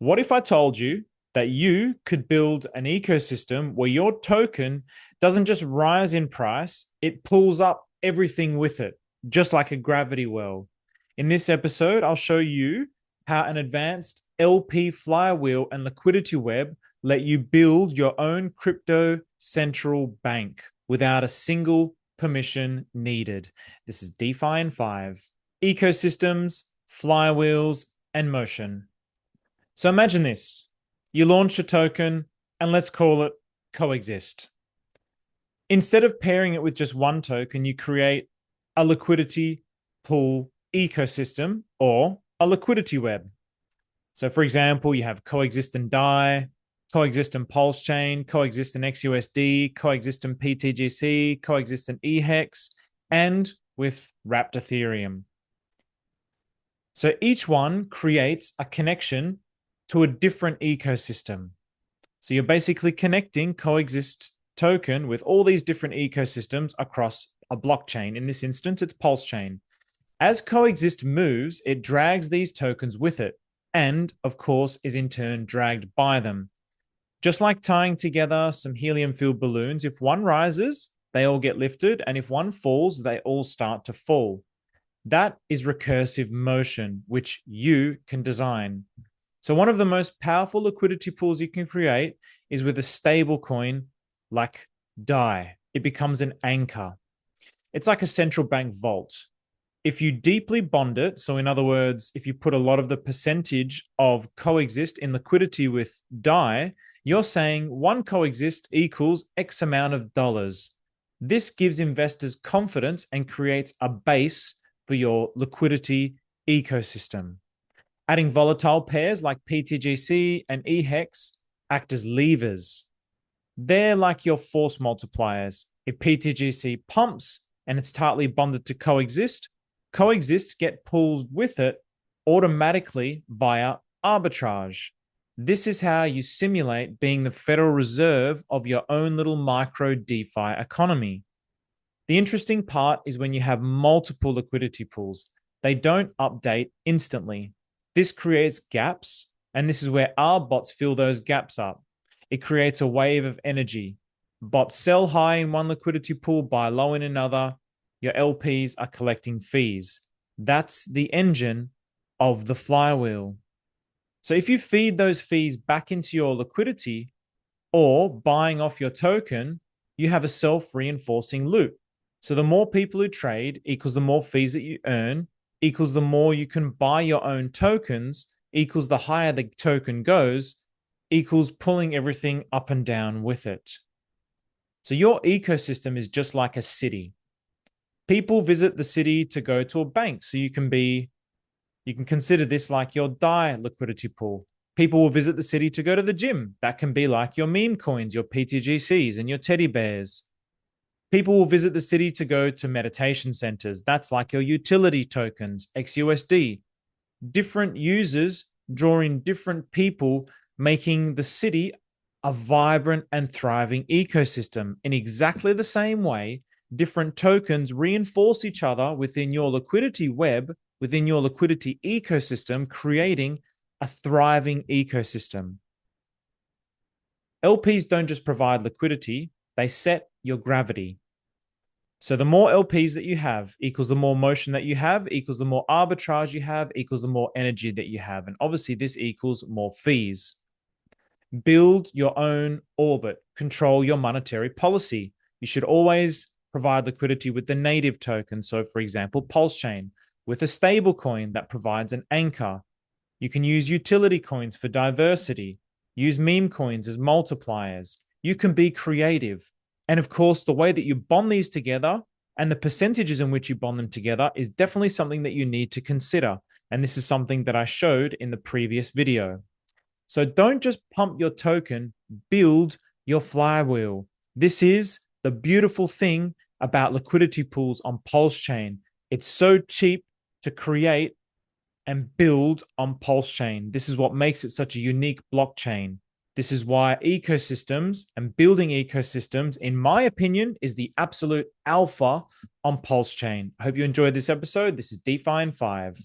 What if I told you that you could build an ecosystem where your token doesn't just rise in price, it pulls up everything with it, just like a gravity well? In this episode, I'll show you how an advanced LP flywheel and liquidity web let you build your own crypto central bank without a single permission needed. This is DeFi in 5, ecosystems, flywheels, and motion. So imagine this. You launch a token and let's call it COEXIST. Instead of pairing it with just one token, you create a liquidity pool ecosystem or a liquidity web. So for example, you have COEXIST and DAI, COEXIST and Pulsechain, COEXIST and XUSD, COEXIST and pTGC, COEXIST and EHEX, and with wrapped Ethereum. So each one creates a connection to a different ecosystem. So you're basically connecting COEXIST token with all these different ecosystems across a blockchain. In this instance, it's Pulsechain. As COEXIST moves, it drags these tokens with it, and of course, is in turn dragged by them. Just like tying together some helium-filled balloons, if one rises, they all get lifted, and if one falls, they all start to fall. That is recursive motion, which you can design. So one of the most powerful liquidity pools you can create is with a stable coin like DAI. It becomes an anchor. It's like a central bank vault. If you deeply bond it, so in other words, if you put a lot of the percentage of COEXIST in liquidity with DAI, you're saying one COEXIST equals X amount of dollars. This gives investors confidence and creates a base for your liquidity ecosystem. Adding volatile pairs like pTGC and EHEX act as levers. They're like your force multipliers. If pTGC pumps and it's tightly bonded to COEXIST, COEXIST get pulled with it automatically via arbitrage. This is how you simulate being the Federal Reserve of your own little micro DeFi economy. The interesting part is when you have multiple liquidity pools, they don't update instantly. This creates gaps, and this is where our bots fill those gaps up. It creates a wave of energy. Bots sell high in one liquidity pool, buy low in another. Your LPs are collecting fees. That's the engine of the flywheel. So if you feed those fees back into your liquidity or buying off your token, you have a self-reinforcing loop. So the more people who trade equals the more fees that you earn, equals the more you can buy your own tokens, equals the higher the token goes, equals pulling everything up and down with it. So your ecosystem is just like a city. People visit the city to go to a bank. So you can consider this like your DAI liquidity pool. People will visit the city to go to the gym. That can be like your meme coins, your pTGCs, and your teddy bears. People will visit the city to go to meditation centers. That's like your utility tokens, XUSD. Different users draw in different people, making the city a vibrant and thriving ecosystem. In exactly the same way, different tokens reinforce each other within your liquidity web, within your liquidity ecosystem, creating a thriving ecosystem. LPs don't just provide liquidity, they set your gravity. So the more LPs that you have equals the more motion that you have, equals the more arbitrage you have, equals the more energy that you have. And obviously this equals more fees. Build your own orbit, control your monetary policy. You should always provide liquidity with the native token. So for example, Pulsechain with a stable coin that provides an anchor. You can use utility coins for diversity. Use meme coins as multipliers. You can be creative. And of course, the way that you bond these together and the percentages in which you bond them together is definitely something that you need to consider. And this is something that I showed in the previous video. So don't just pump your token, build your flywheel. This is the beautiful thing about liquidity pools on Pulsechain. It's so cheap to create and build on Pulsechain. This is what makes it such a unique blockchain. This is why ecosystems and building ecosystems, in my opinion, is the absolute alpha on Pulsechain. I hope you enjoyed this episode. This is DeFi in 5.